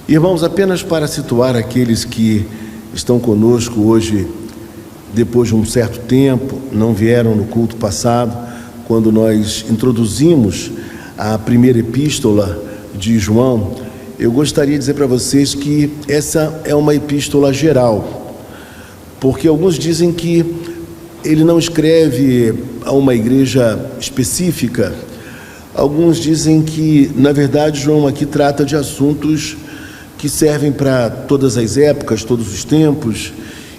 Irmãos, apenas para situar aqueles que estão conosco hoje, depois de um certo tempo, não vieram no culto passado, quando nós introduzimos a primeira epístola de João, eu gostaria de dizer para vocês que essa é uma epístola geral, porque alguns dizem que ele não escreve a uma igreja específica. Alguns dizem que, na verdade, João aqui trata de assuntos que servem para todas as épocas, todos os tempos,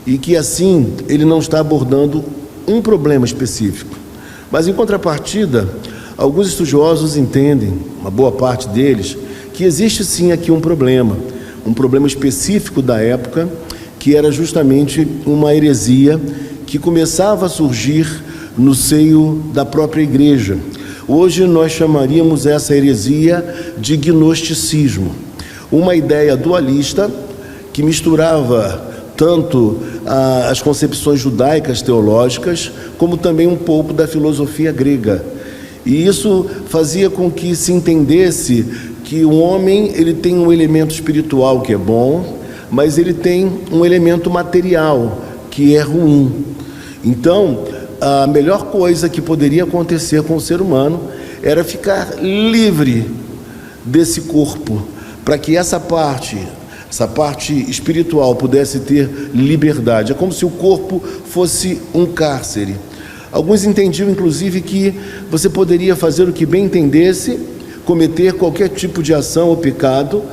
e que assim ele não está abordando um problema específico. Mas em contrapartida, alguns estudiosos entendem, uma boa parte deles, que existe sim aqui um problema específico da época, que era justamente uma heresia que começava a surgir no seio da própria igreja. Hoje nós chamaríamos essa heresia de gnosticismo, uma ideia dualista que misturava tanto as concepções judaicas teológicas, como também um pouco da filosofia grega. E isso fazia com que se entendesse que o homem ele tem um elemento espiritual que é bom, mas ele tem um elemento material que é ruim. Então, a melhor coisa que poderia acontecer com o ser humano era ficar livre desse corpo, para que essa parte espiritual pudesse ter liberdade. É como se o corpo fosse um cárcere. Alguns entendiam, inclusive, que você poderia fazer o que bem entendesse, cometer qualquer tipo de ação ou pecado,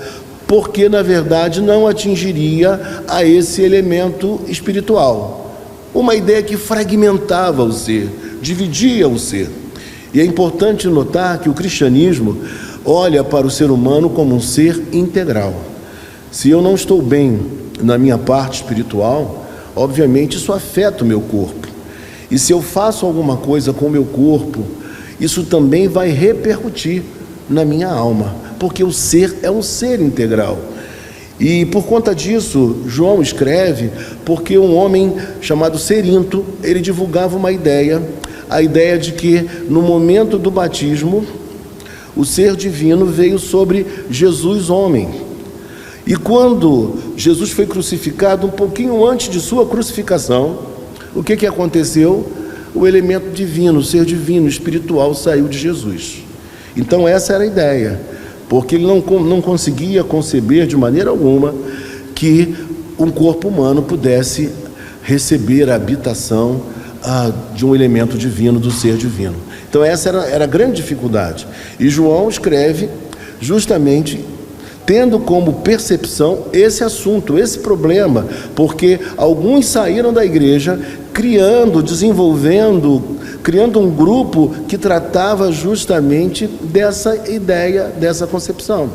porque, na verdade, não atingiria a esse elemento espiritual. Uma ideia que fragmentava o ser, dividia o ser. E é importante notar que o cristianismo olha para o ser humano como um ser integral. Se eu não estou bem na minha parte espiritual, obviamente isso afeta o meu corpo. E se eu faço alguma coisa com o meu corpo, isso também vai repercutir na minha alma, porque o ser é um ser integral. E por conta disso, João escreve porque um homem chamado Cerinto, ele divulgava uma ideia, a ideia de que no momento do batismo, o ser divino veio sobre Jesus homem. E quando Jesus foi crucificado, um pouquinho antes de sua crucificação, o que aconteceu? O elemento divino, o ser divino, espiritual, saiu de Jesus. Então essa era a ideia, porque ele não conseguia conceber de maneira alguma que um corpo humano pudesse receber a habitação de um elemento divino, do ser divino. Então essa era a grande dificuldade. E João escreve justamente tendo como percepção esse assunto, esse problema, porque alguns saíram da igreja criando um grupo que tratava justamente dessa ideia, dessa concepção.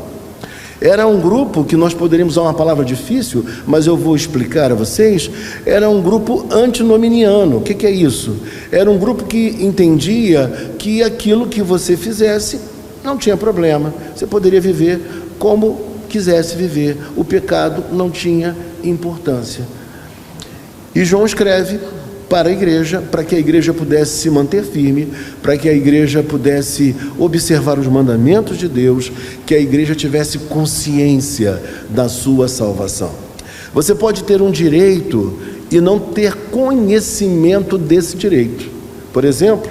Era um grupo que nós poderíamos usar uma palavra difícil, mas eu vou explicar a vocês. Era um grupo antinominiano. O que é isso? Era um grupo que entendia que aquilo que você fizesse não tinha problema. Você poderia viver como quisesse viver. O pecado não tinha importância. E João escreve para a igreja, para que a igreja pudesse se manter firme, para que a igreja pudesse observar os mandamentos de Deus, que a igreja tivesse consciência da sua salvação. Você pode ter um direito e não ter conhecimento desse direito. Por exemplo,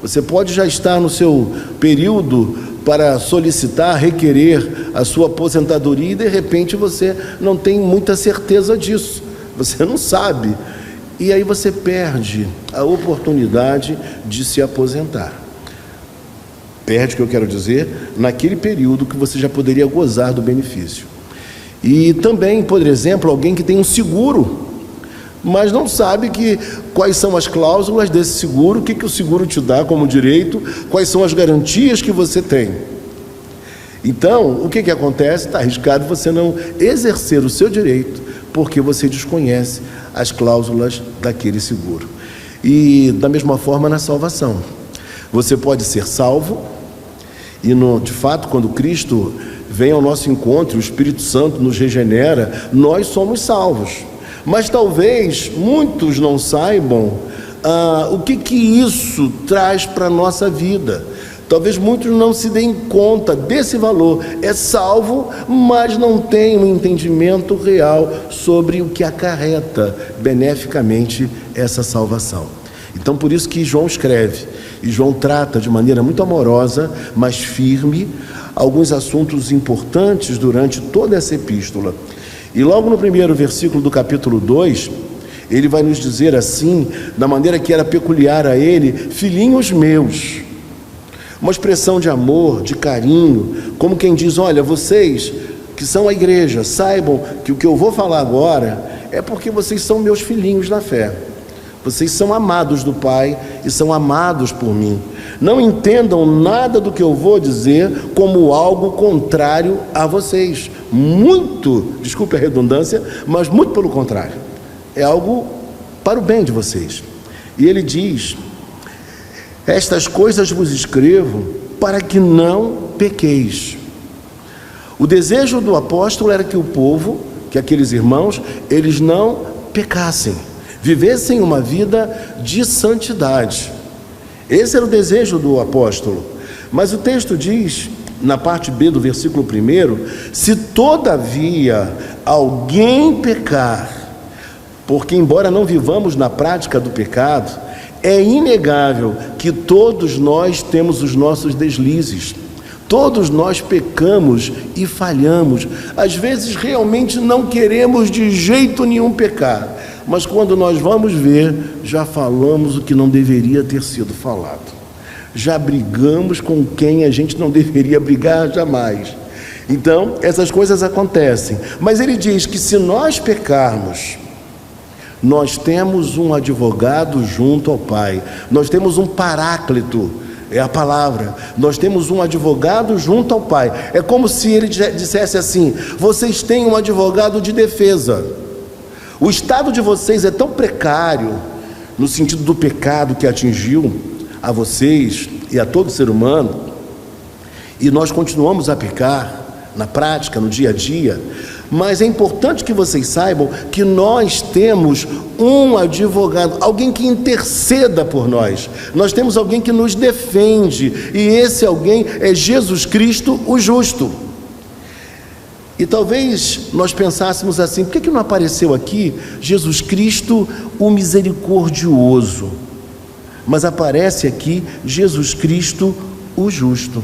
você pode já estar no seu período para solicitar, requerer a sua aposentadoria e de repente você não tem muita certeza disso, você não sabe. E aí você perde a oportunidade de se aposentar. Perde, o que eu quero dizer, naquele período que você já poderia gozar do benefício. E também, por exemplo, alguém que tem um seguro, mas não sabe quais são as cláusulas desse seguro, o que o seguro te dá como direito, quais são as garantias que você tem. Então, o que acontece? Está arriscado você não exercer o seu direito, porque você desconhece as cláusulas daquele seguro. E da mesma forma na salvação. Você pode ser salvo, e de fato, quando Cristo vem ao nosso encontro, o Espírito Santo nos regenera, nós somos salvos. Mas talvez muitos não saibam o que isso traz para a nossa vida. Talvez muitos não se deem conta desse valor. É salvo, mas não tem um entendimento real sobre o que acarreta beneficamente essa salvação. Então, por isso que João escreve, e João trata de maneira muito amorosa, mas firme, alguns assuntos importantes durante toda essa epístola. E logo no primeiro versículo do capítulo 2, ele vai nos dizer assim, da maneira que era peculiar a ele: filhinhos meus. Uma expressão de amor, de carinho, como quem diz: olha, vocês que são a igreja, saibam que o que eu vou falar agora é porque vocês são meus filhinhos na fé. Vocês são amados do Pai e são amados por mim. Não entendam nada do que eu vou dizer como algo contrário a vocês. Muito, desculpe a redundância, mas muito pelo contrário. É algo para o bem de vocês. E ele diz: estas coisas vos escrevo para que não pequeis. O desejo do apóstolo era que o povo, que aqueles irmãos, eles não pecassem, vivessem uma vida de santidade. Esse era o desejo do apóstolo. Mas o texto diz, na parte B do versículo 1, se todavia alguém pecar, porque embora não vivamos na prática do pecado, é inegável que todos nós temos os nossos deslizes. Todos nós pecamos e falhamos. Às vezes realmente não queremos de jeito nenhum pecar, mas quando nós vamos ver, já falamos o que não deveria ter sido falado. Já brigamos com quem a gente não deveria brigar jamais. Então, essas coisas acontecem. Mas ele diz que se nós pecarmos, nós temos um advogado junto ao Pai. Nós temos um paráclito, é a palavra. Nós temos um advogado junto ao Pai. É como se ele dissesse assim: vocês têm um advogado de defesa. O estado de vocês é tão precário, no sentido do pecado que atingiu a vocês e a todo ser humano, e nós continuamos a pecar na prática, no dia a dia, mas é importante que vocês saibam que nós temos um advogado, alguém que interceda por nós. Nós temos alguém que nos defende, e esse alguém é Jesus Cristo, o justo. E talvez nós pensássemos assim: por que não apareceu aqui Jesus Cristo, o misericordioso? Mas aparece aqui Jesus Cristo, o justo.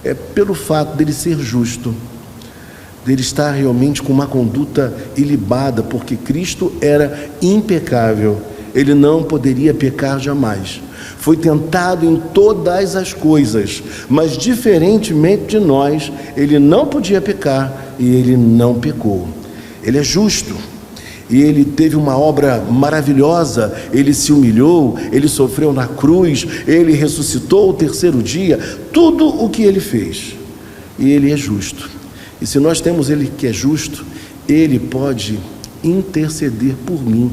É pelo fato dele ser justo, dele estar realmente com uma conduta ilibada, porque Cristo era impecável, ele não poderia pecar jamais. Foi tentado em todas as coisas, mas diferentemente de nós, ele não podia pecar e ele não pecou. Ele é justo e ele teve uma obra maravilhosa. Ele se humilhou, ele sofreu na cruz, ele ressuscitou ao terceiro dia, tudo o que ele fez, e ele é justo. E se nós temos ele que é justo, ele pode interceder por mim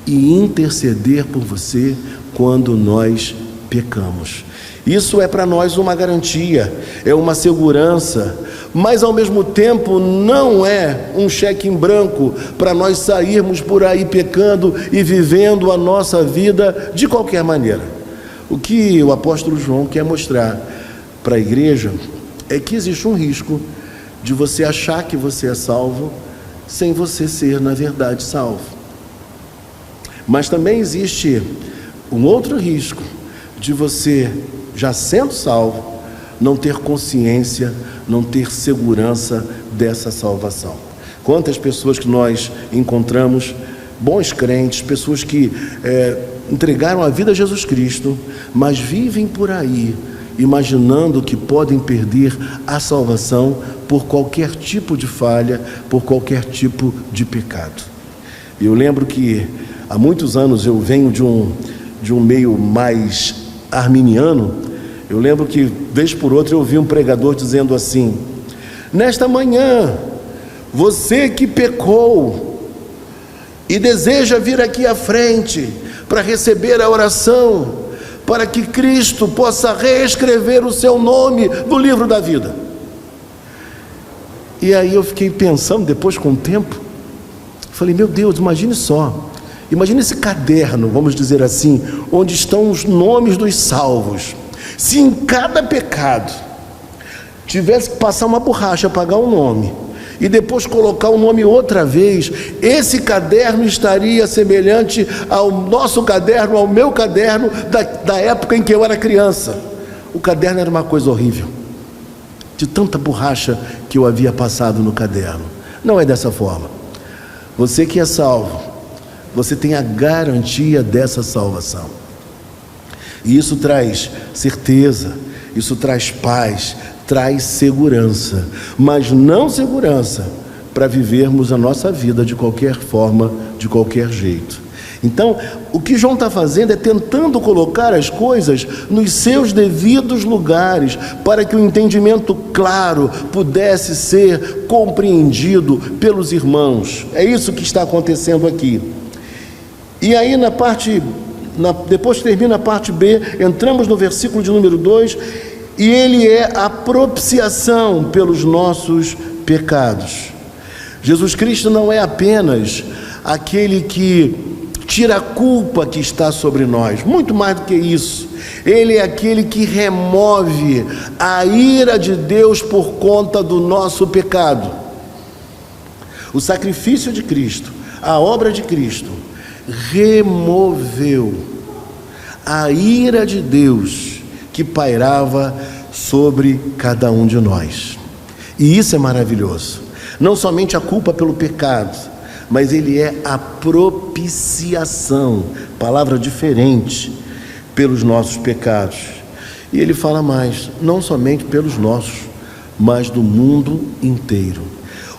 e interceder por você quando nós pecamos. Isso é para nós uma garantia, é uma segurança, mas ao mesmo tempo não é um cheque em branco para nós sairmos por aí pecando e vivendo a nossa vida de qualquer maneira. O que o apóstolo João quer mostrar para a igreja é que existe um risco de você achar que você é salvo sem você ser, na verdade, salvo. Mas também existe um outro risco de você, já sendo salvo, não ter consciência, não ter segurança dessa salvação. Quantas pessoas que nós encontramos, bons crentes, pessoas que entregaram a vida a Jesus Cristo, mas vivem por aí imaginando que podem perder a salvação por qualquer tipo de falha, por qualquer tipo de pecado. Eu lembro que há muitos anos eu venho de um meio mais arminiano. Eu lembro que, vez por outra, eu ouvi um pregador dizendo assim: nesta manhã, você que pecou e deseja vir aqui à frente para receber a oração, para que Cristo possa reescrever o seu nome no livro da vida. E aí eu fiquei pensando, depois com o tempo, falei: meu Deus, imagine só, imagine esse caderno, vamos dizer assim, onde estão os nomes dos salvos. Se em cada pecado tivesse que passar uma borracha, apagar um nome e depois colocar o nome outra vez, esse caderno estaria semelhante ao nosso caderno, ao meu caderno da época em que eu era criança. O caderno era uma coisa horrível, de tanta borracha que eu havia passado no caderno. Não é dessa forma. Você que é salvo, você tem a garantia dessa salvação. E isso traz certeza, isso traz paz, traz segurança, mas não segurança para vivermos a nossa vida de qualquer forma, de qualquer jeito. Então, o que João está fazendo é tentando colocar as coisas nos seus devidos lugares, para que o entendimento claro pudesse ser compreendido pelos irmãos. É isso que está acontecendo aqui. E aí depois termina a parte B, entramos no versículo de número 2, e ele é a propiciação pelos nossos pecados. Jesus Cristo não é apenas aquele que tira a culpa que está sobre nós, muito mais do que isso. Ele é aquele que remove a ira de Deus por conta do nosso pecado. O sacrifício de Cristo, a obra de Cristo, removeu a ira de Deus que pairava sobre cada um de nós. E isso é maravilhoso. Não somente a culpa pelo pecado, mas ele é a propiciação, palavra diferente, pelos nossos pecados. E ele fala mais, não somente pelos nossos, mas do mundo inteiro.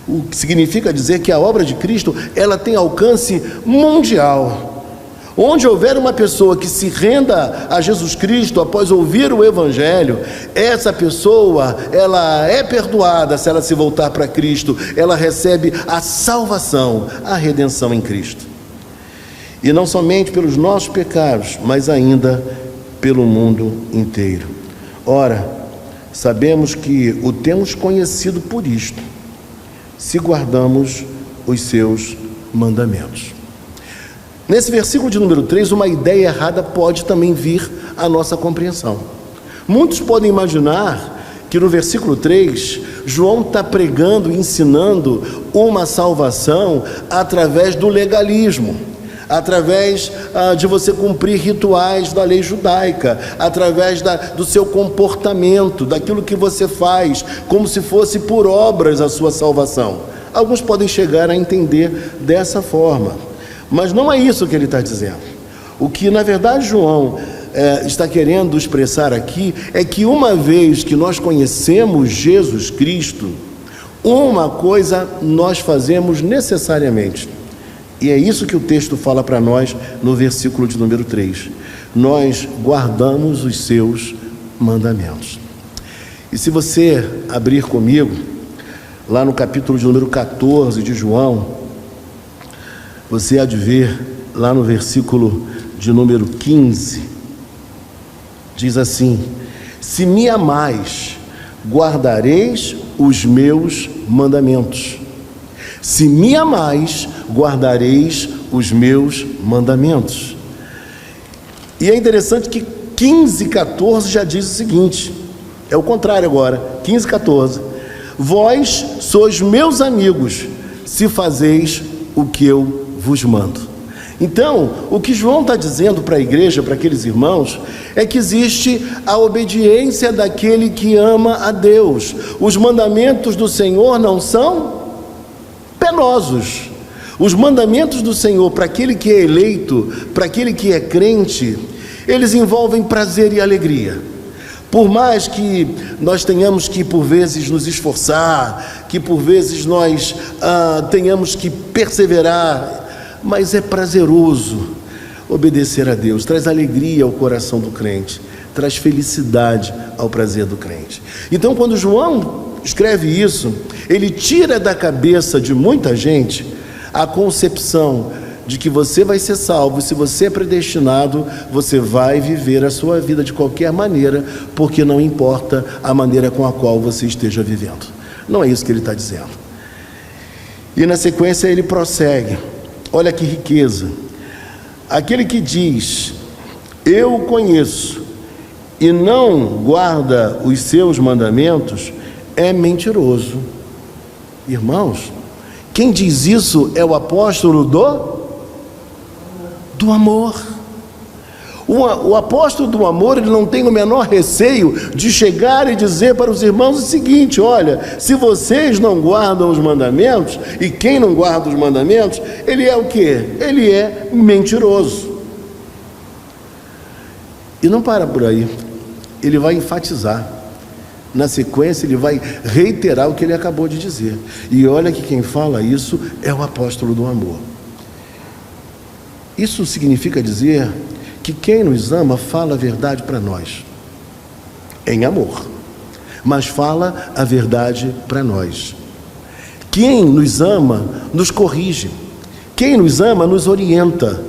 O que significa dizer que a obra de Cristo, ela tem alcance mundial. Onde houver uma pessoa que se renda a Jesus Cristo após ouvir o Evangelho, essa pessoa, ela é perdoada se ela se voltar para Cristo, ela recebe a salvação, a redenção em Cristo. E não somente pelos nossos pecados, mas ainda pelo mundo inteiro. Ora, sabemos que o temos conhecido por isto, se guardamos os seus mandamentos. Nesse versículo de número 3, uma ideia errada pode também vir à nossa compreensão. Muitos podem imaginar que no versículo 3, João está pregando e ensinando uma salvação através do legalismo, através de você cumprir rituais da lei judaica, através do seu comportamento, daquilo que você faz, como se fosse por obras a sua salvação. Alguns podem chegar a entender dessa forma. Mas não é isso que ele está dizendo. O que na verdade João está querendo expressar aqui é que uma vez que nós conhecemos Jesus Cristo, uma coisa nós fazemos necessariamente, e é isso que o texto fala para nós no versículo de número 3: nós guardamos os seus mandamentos. E se você abrir comigo lá no capítulo de número 14 de João, você há de ver lá no versículo de número 15, diz assim: se me amais, guardareis os meus mandamentos. Se me amais, guardareis os meus mandamentos. E é interessante que 15:14 já diz o seguinte, é o contrário agora, 15:14: vós sois meus amigos, se fazeis o que eu vos mando. Então, o que João está dizendo para a igreja, para aqueles irmãos, é que existe a obediência daquele que ama a Deus. Os mandamentos do Senhor não são penosos. Os mandamentos do Senhor, para aquele que é eleito, para aquele que é crente, eles envolvem prazer e alegria. Por mais que nós tenhamos que por vezes nos esforçar, que por vezes nós tenhamos que perseverar, mas é prazeroso obedecer a Deus, traz alegria ao coração do crente, traz felicidade ao prazer do crente. Então, quando João escreve isso, ele tira da cabeça de muita gente a concepção de que você vai ser salvo, se você é predestinado, você vai viver a sua vida de qualquer maneira, porque não importa a maneira com a qual você esteja vivendo. Não é isso que ele está dizendo. E na sequência ele prossegue. Olha que riqueza. Aquele que diz, eu o conheço, e não guarda os seus mandamentos, é mentiroso. Irmãos, quem diz isso é o apóstolo do amor. O apóstolo do amor, ele não tem o menor receio de chegar e dizer para os irmãos o seguinte: olha, se vocês não guardam os mandamentos, e quem não guarda os mandamentos, ele é o quê? Ele é mentiroso. E não para por aí, ele vai enfatizar. Na sequência, ele vai reiterar o que ele acabou de dizer. E olha que quem fala isso é o apóstolo do amor. Isso significa dizer que quem nos ama fala a verdade para nós, em amor, mas fala a verdade para nós. Quem nos ama nos corrige, quem nos ama nos orienta,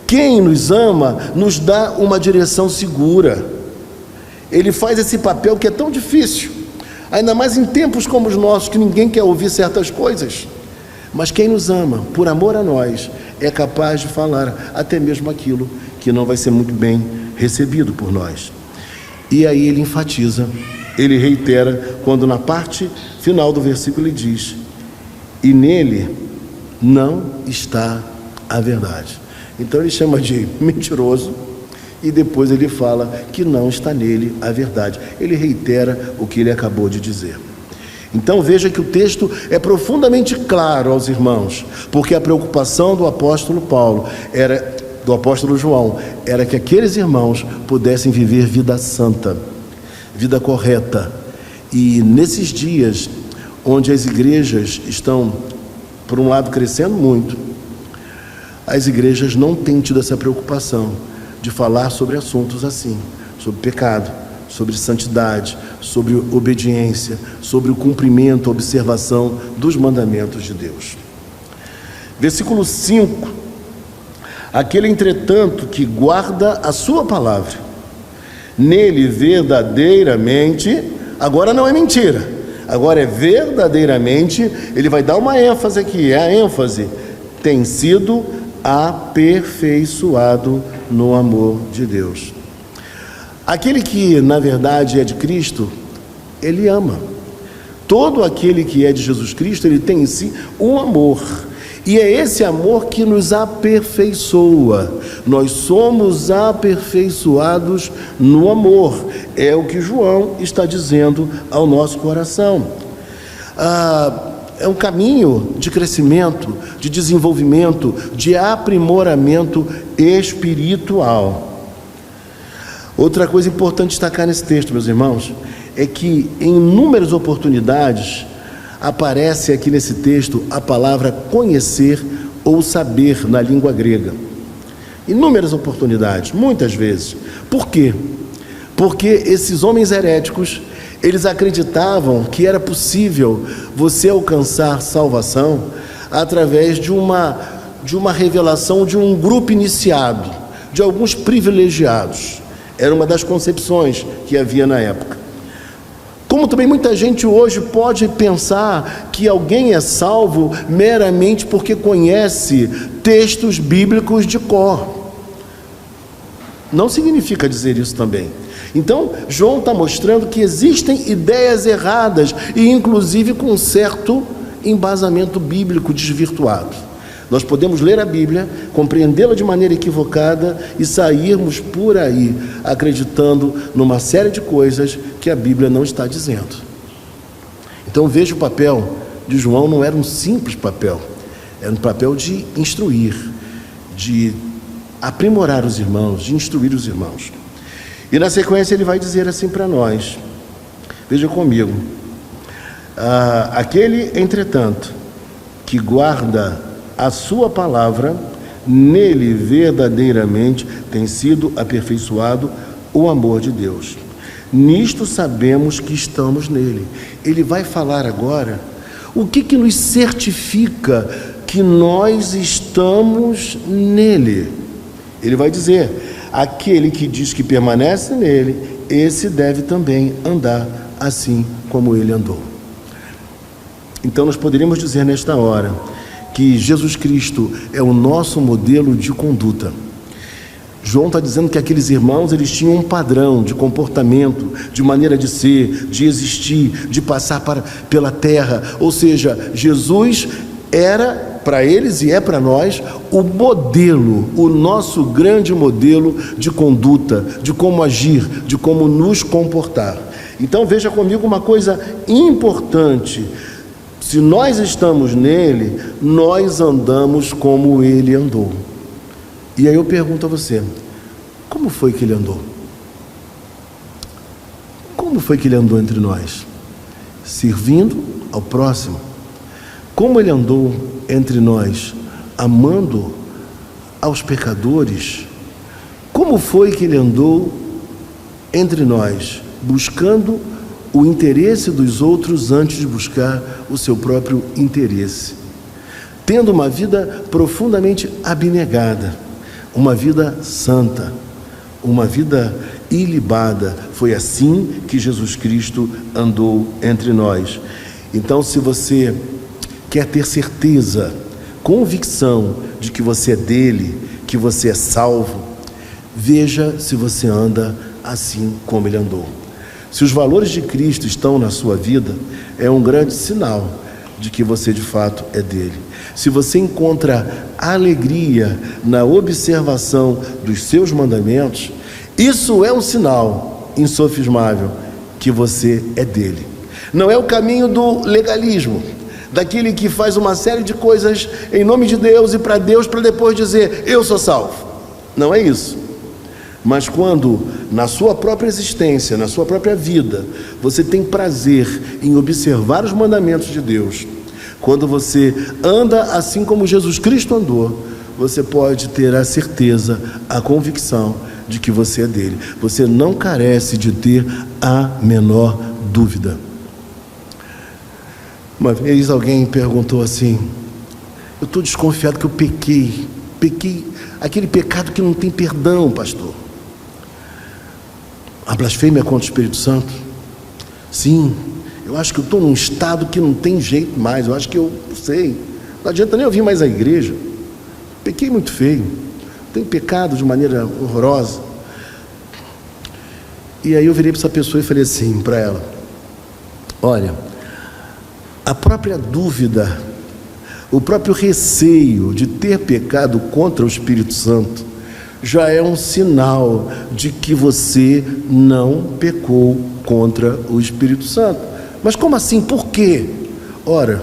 quem nos ama nos dá uma direção segura. Ele faz esse papel que é tão difícil, ainda mais em tempos como os nossos, que ninguém quer ouvir certas coisas. Mas quem nos ama, por amor a nós, é capaz de falar até mesmo aquilo que não vai ser muito bem recebido por nós. E aí ele enfatiza, ele reitera, quando na parte final do versículo ele diz: e nele não está a verdade. Então ele chama de mentiroso, e depois ele fala que não está nele a verdade. Ele reitera o que ele acabou de dizer. Então veja que o texto é profundamente claro aos irmãos, porque a preocupação do apóstolo do apóstolo João, era que aqueles irmãos pudessem viver vida santa, vida correta. E nesses dias, onde as igrejas estão, por um lado, crescendo muito, as igrejas não têm tido essa preocupação de falar sobre assuntos assim, sobre pecado, sobre santidade, sobre obediência, sobre o cumprimento, a observação dos mandamentos de Deus. Versículo 5: aquele, entretanto, que guarda a sua palavra, nele verdadeiramente, agora não é mentira, agora é verdadeiramente, ele vai dar uma ênfase aqui, é a ênfase, tem sido aperfeiçoado no amor de Deus. Aquele que, na verdade, é de Cristo, ele ama. Todo aquele que é de Jesus Cristo, ele tem em si um amor. E é esse amor que nos aperfeiçoa. Nós somos aperfeiçoados no amor. É o que João está dizendo ao nosso coração. É um caminho de crescimento, de desenvolvimento, de aprimoramento espiritual. Outra coisa importante destacar nesse texto, meus irmãos, é que em inúmeras oportunidades aparece aqui nesse texto a palavra conhecer ou saber na língua grega. Inúmeras oportunidades, muitas vezes. Por quê? Porque esses homens heréticos, eles acreditavam que era possível você alcançar salvação através de uma revelação de um grupo iniciado, de alguns privilegiados. Era uma das concepções que havia na época. Como também muita gente hoje pode pensar que alguém é salvo meramente porque conhece textos bíblicos de cor. Não significa dizer isso também. Então, João está mostrando que existem ideias erradas e inclusive com certo embasamento bíblico desvirtuado. Nós podemos ler a Bíblia, compreendê-la de maneira equivocada e sairmos por aí acreditando numa série de coisas que a Bíblia não está dizendo. Então veja, o papel de João não era um simples papel, era um papel de instruir, de aprimorar os irmãos, de instruir os irmãos. E na sequência ele vai dizer assim para nós, veja comigo: aquele, entretanto, que guarda a sua palavra, nele verdadeiramente tem sido aperfeiçoado o amor de Deus. Nisto sabemos que estamos nele. Ele vai falar agora o que nos certifica que nós estamos nele. Ele vai dizer: aquele que diz que permanece nele, esse deve também andar assim como ele andou. Então nós poderíamos dizer nesta hora que Jesus Cristo é o nosso modelo de conduta. João está dizendo que aqueles irmãos, eles tinham um padrão de comportamento, de maneira de ser, de existir, de passar pela terra. Ou seja, Jesus era para eles e é para nós o modelo, o nosso grande modelo de conduta, de como agir, de como nos comportar. Então veja comigo uma coisa importante: se nós estamos nele, nós andamos como ele andou. E aí eu pergunto a você, como foi que ele andou? Como foi que ele andou entre nós? Servindo ao próximo. Como ele andou entre nós? Amando aos pecadores. Como foi que ele andou entre nós? Buscando o interesse dos outros antes de buscar o seu próprio interesse. Tendo uma vida profundamente abnegada, uma vida santa, uma vida ilibada. Foi assim que Jesus Cristo andou entre nós. Então, se você quer ter certeza, convicção de que você é dele, que você é salvo, veja se você anda assim como ele andou. Se os valores de Cristo estão na sua vida, é um grande sinal de que você de fato é dele. Se você encontra alegria na observação dos seus mandamentos, isso é um sinal insofismável que você é dele. Não é o caminho do legalismo, daquele que faz uma série de coisas em nome de Deus e para Deus, para depois dizer, eu sou salvo. Não é isso. Mas quando na sua própria existência, na sua própria vida, você tem prazer em observar os mandamentos de Deus, quando você anda assim como Jesus Cristo andou, você pode ter a certeza, a convicção de que você é dele. Você não carece de ter a menor dúvida. Uma vez alguém perguntou assim, eu estou desconfiado que eu pequei aquele pecado que não tem perdão, pastor. A blasfêmia contra o Espírito Santo? Sim, eu acho que eu estou num estado que não tem jeito mais, eu acho que eu não sei, não adianta nem eu vir mais à igreja, pequei muito feio, tenho pecado de maneira horrorosa. E aí eu virei para essa pessoa e falei assim para ela, olha, a própria dúvida, o próprio receio de ter pecado contra o Espírito Santo já é um sinal de que você não pecou contra o Espírito Santo. Mas como assim? Por quê? Ora,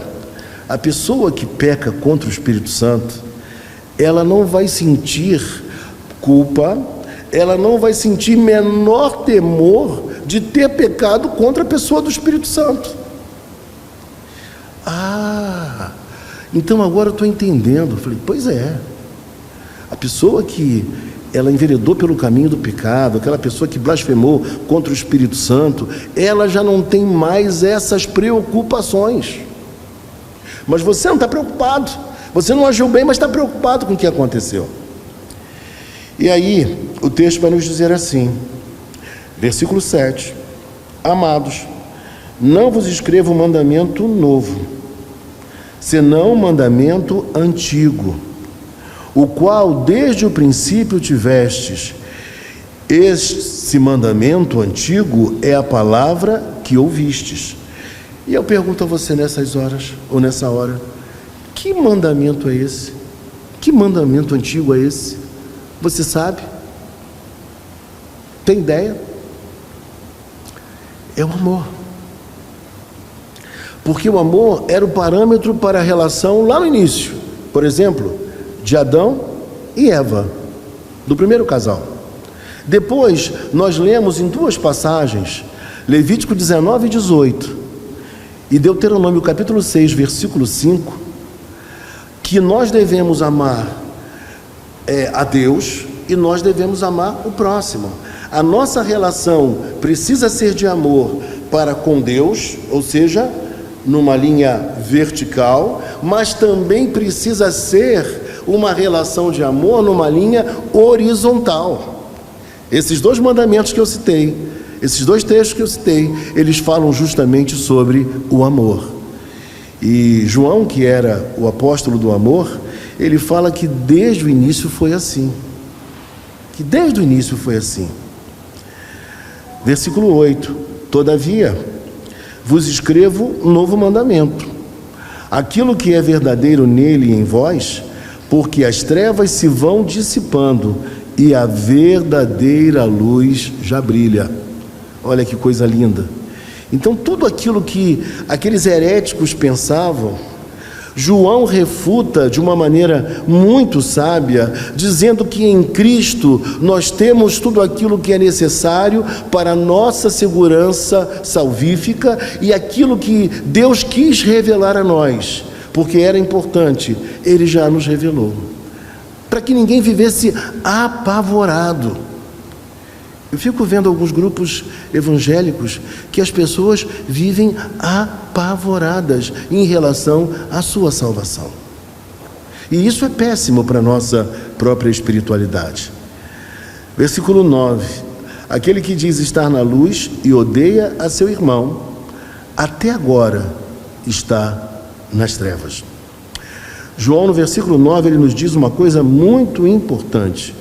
a pessoa que peca contra o Espírito Santo, ela não vai sentir culpa, ela não vai sentir menor temor de ter pecado contra a pessoa do Espírito Santo. Ah, então agora eu estou entendendo. Eu falei, pois é. A pessoa que ela enveredou pelo caminho do pecado, aquela pessoa que blasfemou contra o Espírito Santo, ela já não tem mais essas preocupações. Mas você não está preocupado, você não agiu bem, mas está preocupado com o que aconteceu. E aí, o texto vai nos dizer assim, versículo 7, amados, não vos escrevo um mandamento novo, senão um mandamento antigo, o qual desde o princípio tivestes. Esse mandamento antigo é a palavra que ouvistes. E eu pergunto a você nessas horas, ou nessa hora, que mandamento é esse? Que mandamento antigo é esse? Você sabe? Tem ideia? É o amor. Porque o amor era o parâmetro para a relação lá no início. Por exemplo, de Adão e Eva, do primeiro casal. Depois, nós lemos em duas passagens, Levítico 19 e 18, e Deuteronômio capítulo 6, versículo 5, que nós devemos amar a Deus e nós devemos amar o próximo. A nossa relação precisa ser de amor para com Deus, ou seja, numa linha vertical, mas também precisa ser uma relação de amor numa linha horizontal. Esses dois mandamentos que eu citei, esses dois textos que eu citei, eles falam justamente sobre o amor. E João, que era o apóstolo do amor, ele fala que desde o início foi assim. que desde o início foi assim. Versículo 8: todavia, vos escrevo um novo mandamento, aquilo que é verdadeiro nele e em vós, porque as trevas se vão dissipando e a verdadeira luz já brilha. Olha que coisa linda. Então, tudo aquilo que aqueles heréticos pensavam, João refuta de uma maneira muito sábia, dizendo que em Cristo nós temos tudo aquilo que é necessário para a nossa segurança salvífica e aquilo que Deus quis revelar a nós, porque era importante, Ele já nos revelou, para que ninguém vivesse apavorado. Eu fico vendo alguns grupos evangélicos que as pessoas vivem apavoradas em relação à sua salvação. E isso é péssimo para a nossa própria espiritualidade. Versículo 9: aquele que diz estar na luz e odeia a seu irmão, até agora está nas trevas. João, no versículo 9, ele nos diz uma coisa muito importante: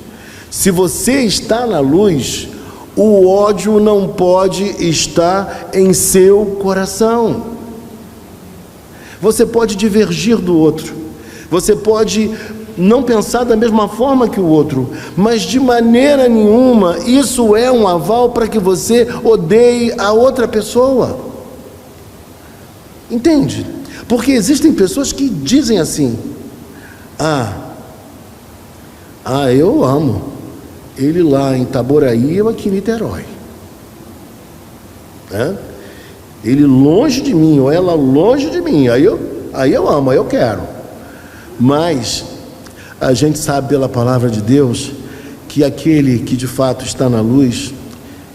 se você está na luz, o ódio não pode estar em seu coração. Você pode divergir do outro, você pode não pensar da mesma forma que o outro, mas de maneira nenhuma isso é um aval para que você odeie a outra pessoa. Entende? Porque existem pessoas que dizem assim: eu amo ele lá em Itaboraí, eu aqui em Niterói, ele longe de mim, ou ela longe de mim, aí eu amo, aí eu quero. Mas a gente sabe pela palavra de Deus que aquele que de fato está na luz,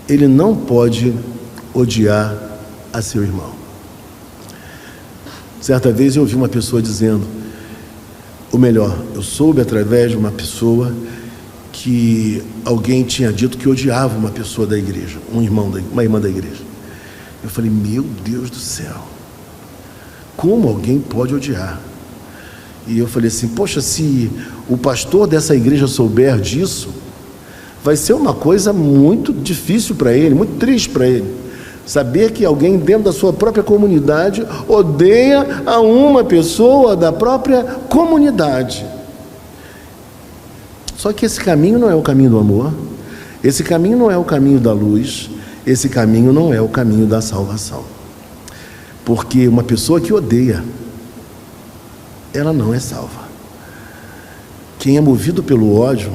ele não pode odiar a seu irmão. Certa vez eu ouvi uma pessoa dizendo, ou melhor, eu soube através de uma pessoa que alguém tinha dito que odiava uma pessoa da igreja, uma irmã da igreja. Eu falei, meu Deus do céu, como alguém pode odiar? E eu falei assim, poxa, se o pastor dessa igreja souber disso, vai ser uma coisa muito difícil para ele, muito triste para ele, saber que alguém dentro da sua própria comunidade odeia a uma pessoa da própria comunidade. Só que esse caminho não é o caminho do amor, esse caminho não é o caminho da luz, esse caminho não é o caminho da salvação. Porque uma pessoa que odeia, ela não é salva. Quem é movido pelo ódio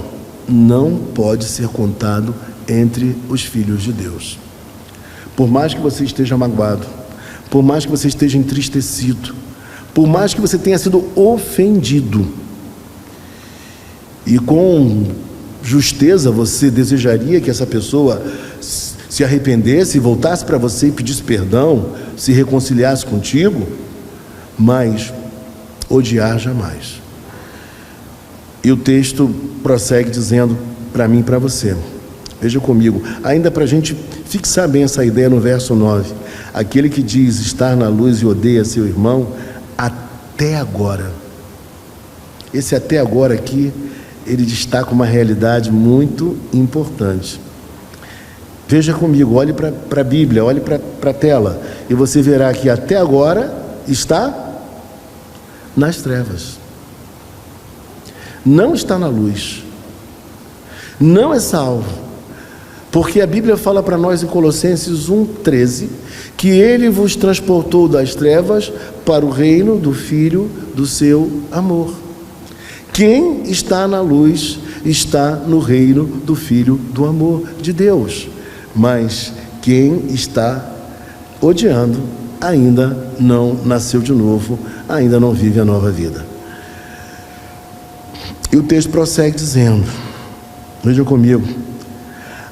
não pode ser contado entre os filhos de Deus. Por mais que você esteja magoado, por mais que você esteja entristecido, por mais que você tenha sido ofendido, e com justeza você desejaria que essa pessoa se arrependesse, voltasse para você e pedisse perdão, se reconciliasse contigo, mas odiar jamais. E o texto prossegue dizendo para mim e para você, veja comigo, ainda para a gente fixar bem essa ideia no verso 9, aquele que diz estar na luz e odeia seu irmão, até agora. Esse até agora aqui, ele destaca uma realidade muito importante. Veja comigo, olhe para a Bíblia, olhe para a tela, e você verá que até agora está nas trevas. Não está na luz. Não é salvo. Porque a Bíblia fala para nós em Colossenses 1,13, que Ele vos transportou das trevas para o reino do Filho do seu amor. Quem está na luz está no reino do Filho do amor de Deus. Mas quem está odiando ainda não nasceu de novo, ainda não vive a nova vida. E o texto prossegue dizendo, veja comigo,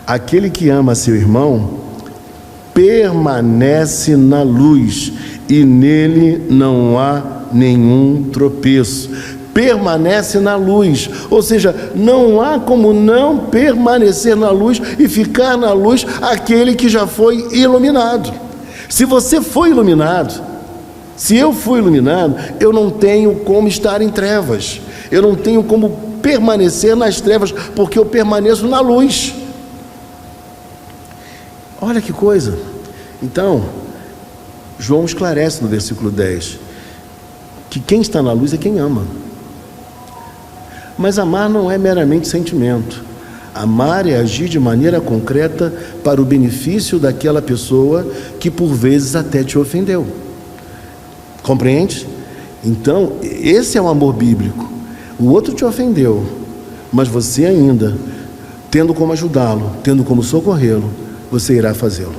aquele que ama seu irmão permanece na luz e nele não há nenhum tropeço. Permanece na luz, ou seja, não há como não permanecer na luz e ficar na luz aquele que já foi iluminado. Se você foi iluminado, se eu fui iluminado, eu não tenho como estar em trevas, eu não tenho como permanecer nas trevas, porque eu permaneço na luz. Olha que coisa. Então, João esclarece no versículo 10 que quem está na luz é quem ama. Mas amar não é meramente sentimento. Amar é agir de maneira concreta para o benefício daquela pessoa que por vezes até te ofendeu. Compreende? Então, esse é o amor bíblico. O outro te ofendeu, mas você ainda, tendo como ajudá-lo, tendo como socorrê-lo, você irá fazê-lo.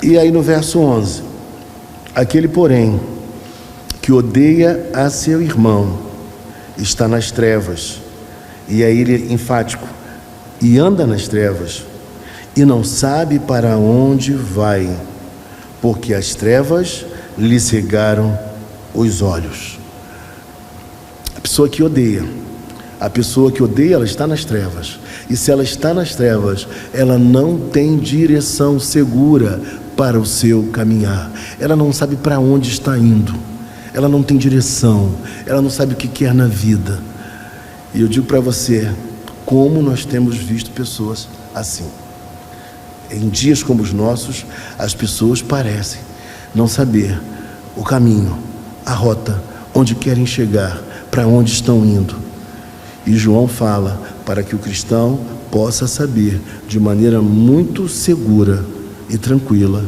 E aí no verso 11, aquele porém que odeia a seu irmão está nas trevas, e aí ele é enfático, e anda nas trevas, e não sabe para onde vai, porque as trevas lhe cegaram os olhos. A pessoa que odeia, ela está nas trevas, e se ela está nas trevas, ela não tem direção segura para o seu caminhar, ela não sabe para onde está indo, ela não tem direção, ela não sabe o que quer na vida. E eu digo para você, como nós temos visto pessoas assim. Em dias como os nossos, as pessoas parecem não saber o caminho, a rota, onde querem chegar, para onde estão indo. E João fala para que o cristão possa saber de maneira muito segura e tranquila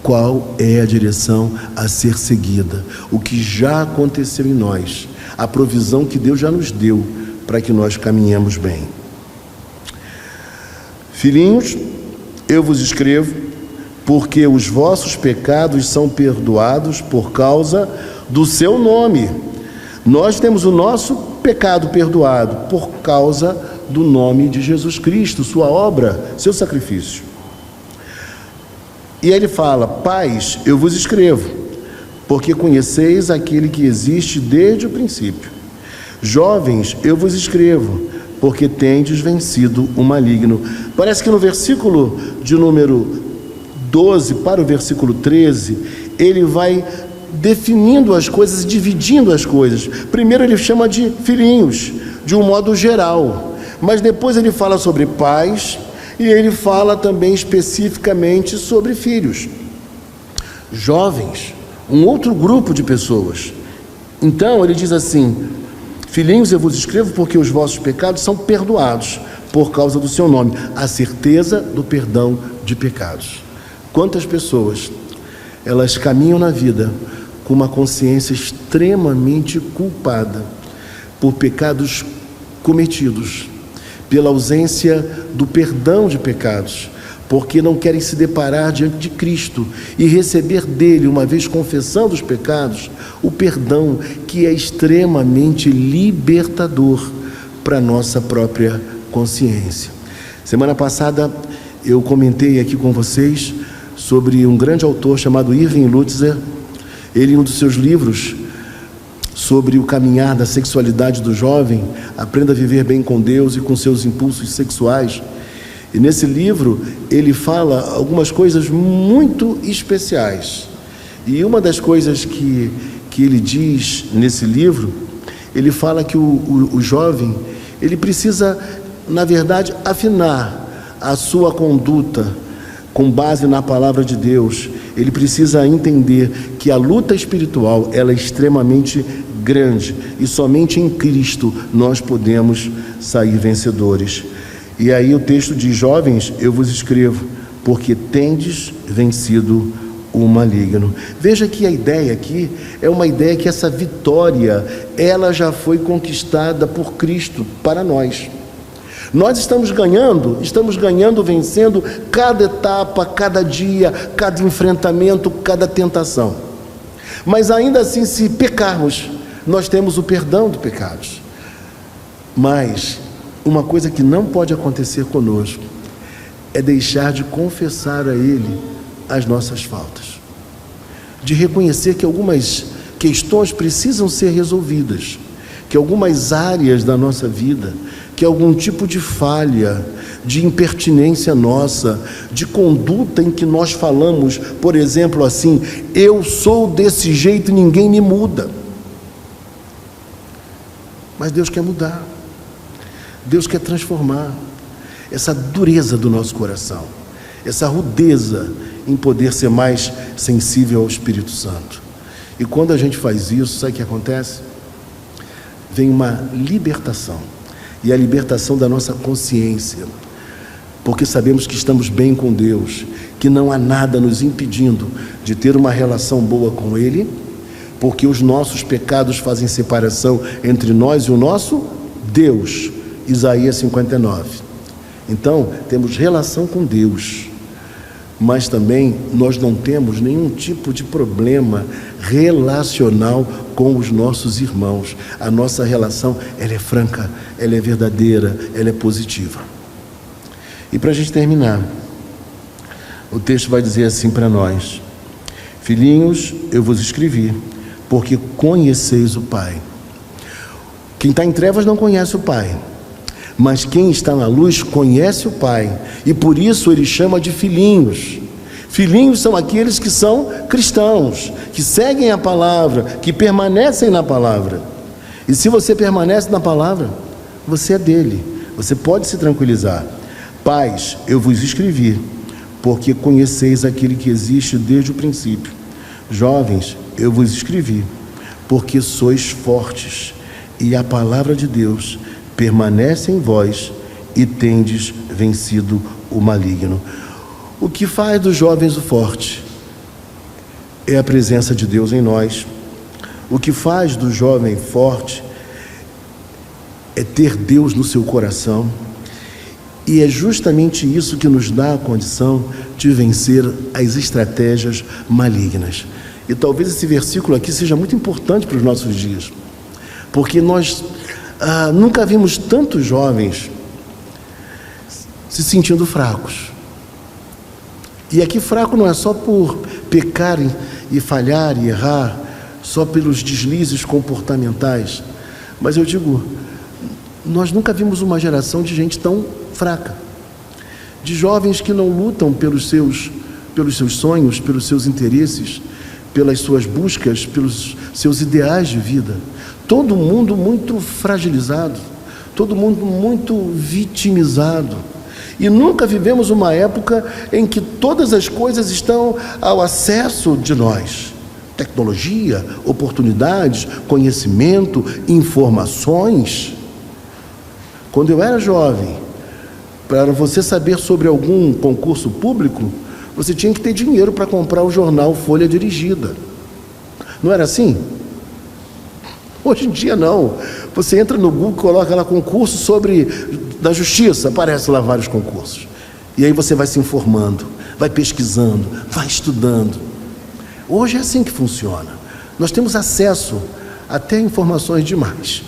qual é a direção a ser seguida, o que já aconteceu em nós, a provisão que Deus já nos deu para que nós caminhemos bem. Filhinhos, eu vos escrevo porque os vossos pecados são perdoados por causa do seu nome. Nós temos o nosso pecado perdoado por causa do nome de Jesus Cristo, sua obra, seu sacrifício. E ele fala: pais, eu vos escrevo, porque conheceis aquele que existe desde o princípio. Jovens, eu vos escrevo, porque tendes vencido o maligno. Parece que no versículo de número 12 para o versículo 13, ele vai definindo as coisas, dividindo as coisas. Primeiro ele chama de filhinhos, de um modo geral, mas depois ele fala sobre pais, e ele fala também especificamente sobre filhos, jovens, um outro grupo de pessoas. Então ele diz assim: filhinhos, eu vos escrevo porque os vossos pecados são perdoados por causa do seu nome, a certeza do perdão de pecados. Quantas pessoas, elas caminham na vida com uma consciência extremamente culpada por pecados cometidos, pela ausência do perdão de pecados, porque não querem se deparar diante de Cristo e receber dele, uma vez confessando os pecados, o perdão que é extremamente libertador para a nossa própria consciência. Semana passada eu comentei aqui com vocês sobre um grande autor chamado Irving Lutzer. Ele, em um dos seus livros sobre o caminhar da sexualidade do jovem, Aprenda a Viver Bem com Deus e com seus impulsos sexuais. E nesse livro ele fala algumas coisas muito especiais. E uma das coisas que ele diz nesse livro, ele fala que o jovem, ele precisa, na verdade, afinar a sua conduta com base na palavra de Deus. Ele precisa entender que a luta espiritual, ela é extremamente grande, e somente em Cristo nós podemos sair vencedores. E aí o texto diz: jovens, eu vos escrevo, porque tendes vencido o maligno. Veja que a ideia aqui é uma ideia que essa vitória, ela já foi conquistada por Cristo para nós. Nós estamos ganhando, vencendo cada etapa, cada dia, cada enfrentamento, cada tentação. Mas ainda assim, se pecarmos, nós temos o perdão de pecados. Mas uma coisa que não pode acontecer conosco é deixar de confessar a Ele as nossas faltas, de reconhecer que algumas questões precisam ser resolvidas, que algumas áreas da nossa vida, que algum tipo de falha, de impertinência nossa, de conduta em que nós falamos, por exemplo, assim: eu sou desse jeito e ninguém me muda. Mas Deus quer mudar. Deus quer transformar essa dureza do nosso coração, essa rudeza em poder ser mais sensível ao Espírito Santo. E quando a gente faz isso, sabe o que acontece? Vem uma libertação, e a libertação da nossa consciência, porque sabemos que estamos bem com Deus, que não há nada nos impedindo de ter uma relação boa com Ele, porque os nossos pecados fazem separação entre nós e o nosso Deus. Isaías 59. Então, temos relação com Deus, mas também nós não temos nenhum tipo de problema relacional com os nossos irmãos. A nossa relação, ela é franca, ela é verdadeira, ela é positiva. E para a gente terminar, o texto vai dizer assim para nós: filhinhos, eu vos escrevi, porque conheceis o Pai. Quem está em trevas não conhece o Pai, mas quem está na luz conhece o Pai, e por isso ele chama de filhinhos. Filhinhos são aqueles que são cristãos, que seguem a palavra, que permanecem na palavra. E se você permanece na palavra, você é dele, você pode se tranquilizar. Pais, eu vos escrevi, porque conheceis aquele que existe desde o princípio. Jovens, eu vos escrevi, porque sois fortes, e a palavra de Deus permanece em vós, e tendes vencido o maligno. O que faz dos jovens o forte é a presença de Deus em nós. O que faz do jovem forte é ter Deus no seu coração, e é justamente isso que nos dá a condição de vencer as estratégias malignas. E talvez esse versículo aqui seja muito importante para os nossos dias, porque nós nunca vimos tantos jovens se sentindo fracos. E aqui fraco não é só por pecar e falhar e errar, só pelos deslizes comportamentais, mas eu digo, nós nunca vimos uma geração de gente tão fraca, de jovens que não lutam pelos seus sonhos, pelos seus interesses, pelas suas buscas, pelos seus ideais de vida. Todo mundo muito fragilizado, todo mundo muito vitimizado. E nunca vivemos uma época em que todas as coisas estão ao acesso de nós. Tecnologia, oportunidades, conhecimento, informações. Quando eu era jovem, para você saber sobre algum concurso público, você tinha que ter dinheiro para comprar o jornal Folha Dirigida. Não era assim? Hoje em dia não. Você entra no Google, coloca lá concurso da justiça, aparece lá vários concursos. E aí você vai se informando, vai pesquisando, vai estudando. Hoje é assim que funciona. Nós temos acesso até a informações demais.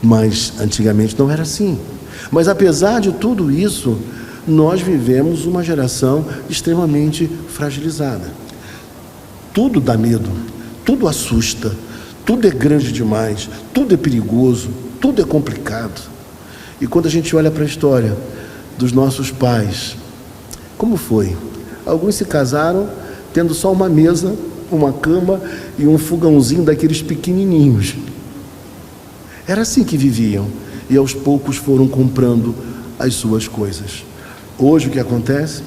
Mas antigamente não era assim. Mas apesar de tudo isso, nós vivemos uma geração extremamente fragilizada. Tudo dá medo, tudo assusta, tudo é grande demais, tudo é perigoso, tudo é complicado. E quando a gente olha para a história dos nossos pais, como foi? Alguns se casaram tendo só uma mesa, uma cama e um fogãozinho daqueles pequenininhos. Era assim que viviam, e aos poucos foram comprando as suas coisas. Hoje o que acontece?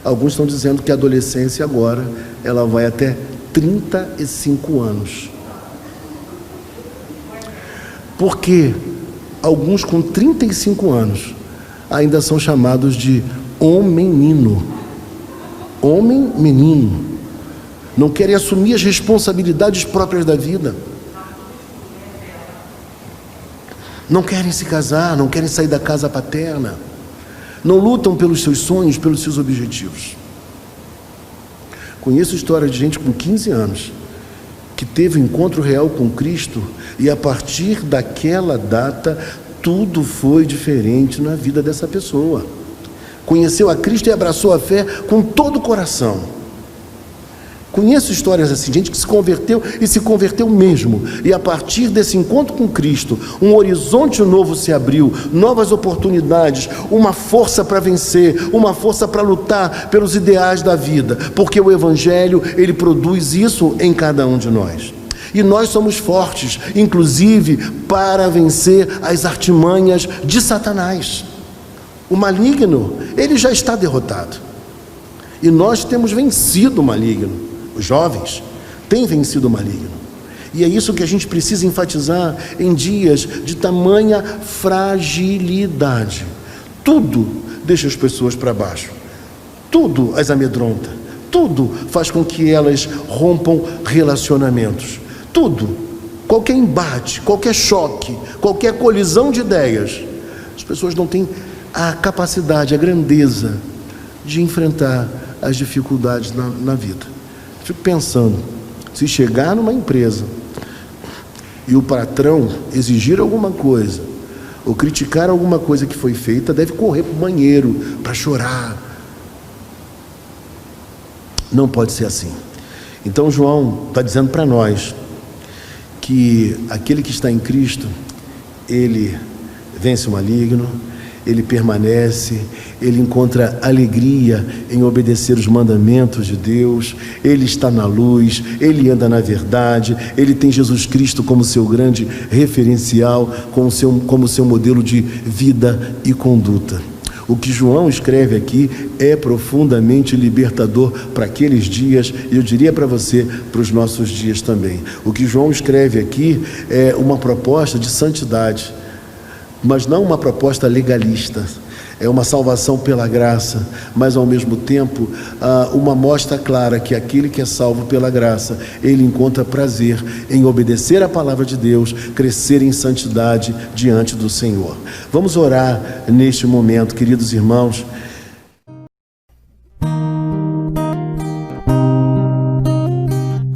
Alguns estão dizendo que a adolescência agora, ela vai até 35 anos. Porque alguns com 35 anos ainda são chamados de homem-menino. Homem-menino. Não querem assumir as responsabilidades próprias da vida. Não querem se casar, não querem sair da casa paterna. Não lutam pelos seus sonhos, pelos seus objetivos. Conheço história de gente com 15 anos que teve um encontro real com Cristo, e a partir daquela data tudo foi diferente na vida dessa pessoa. Conheceu a Cristo e abraçou a fé com todo o coração. Conheço histórias assim, gente que se converteu e se converteu mesmo, e a partir desse encontro com Cristo, um horizonte novo se abriu, novas oportunidades, uma força para vencer, uma força para lutar pelos ideais da vida, porque o Evangelho, ele produz isso em cada um de nós. E nós somos fortes, inclusive para vencer as artimanhas de Satanás. O maligno, ele já está derrotado. E nós temos vencido o maligno. Os jovens têm vencido o maligno. E é isso que a gente precisa enfatizar em dias de tamanha fragilidade. Tudo deixa as pessoas para baixo. Tudo as amedronta. Tudo faz com que elas rompam relacionamentos. Tudo, qualquer embate, qualquer choque, qualquer colisão de ideias, as pessoas não têm a capacidade, a grandeza de enfrentar as dificuldades na vida. Fico pensando, se chegar numa empresa e o patrão exigir alguma coisa, ou criticar alguma coisa que foi feita, deve correr para o banheiro para chorar. Não pode ser assim. Então João está dizendo para nós que aquele que está em Cristo, ele vence o maligno, ele permanece, ele encontra alegria em obedecer os mandamentos de Deus, ele está na luz, ele anda na verdade, ele tem Jesus Cristo como seu grande referencial, como seu modelo de vida e conduta. O que João escreve aqui é profundamente libertador para aqueles dias, e eu diria para você, para os nossos dias também. O que João escreve aqui é uma proposta de santidade, mas não uma proposta legalista. É uma salvação pela graça, mas ao mesmo tempo uma mostra clara que aquele que é salvo pela graça, ele encontra prazer em obedecer a palavra de Deus, crescer em santidade diante do Senhor. Vamos orar neste momento, queridos irmãos.